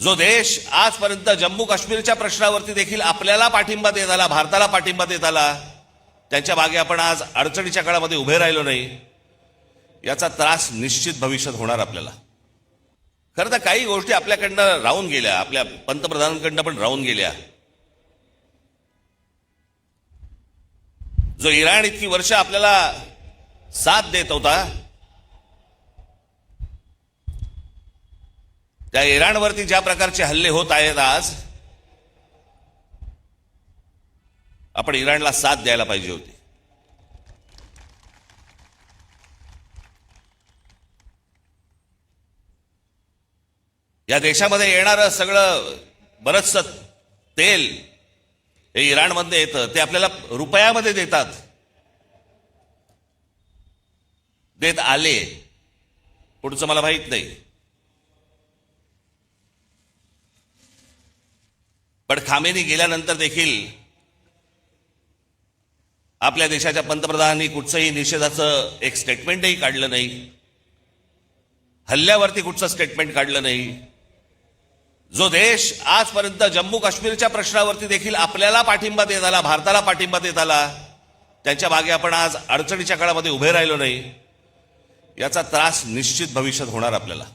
जो देश आजपर्यंत जम्मू काश्मीरच्या प्रश्नावरती देखील आपल्याला पाठिंबा देत आला, भारताला पाठिंबा देत आला, त्यांच्या मागे आपण आज अडचणीच्या काळामध्ये उभे राहिलो नाही, याचा त्रास निश्चित भविष्यात होणार आपल्याला. खरं तर काही गोष्टी आपल्याकडनं राहून गेल्या, आपल्या पंतप्रधानांकडनं पण राहून गेल्या. जो इराण इतकी वर्ष आपल्याला साथ देत होता, त्या इराणवरती ज्या प्रकारचे हल्ले होत आहेत आज, आपण इराणला साथ द्यायला पाहिजे होती. या देशामध्ये येणारं सगळं बरचसं तेल हे इराणमध्ये येतं, ते आपल्याला रुपयामध्ये देतात, देत आले, पुढचं मला माहित नाही. पण खामेनी गेल्यानंतर देखील आपल्या देशाच्या पंतप्रधानांनी कुठचंही निषेधाचं एक स्टेटमेंटही काढलं नाही, हल्ल्यावरती कुठचं स्टेटमेंट काढलं नाही. जो देश आजपर्यंत जम्मू काश्मीरच्या प्रश्नावरती देखील आपल्याला पाठिंबा देत आला, भारताला पाठिंबा देत आला, त्यांच्या मागे आपण आज अडचणीच्या काळामध्ये उभे राहिलो नाही, याचा त्रास निश्चित भविष्यात होणार आपल्याला.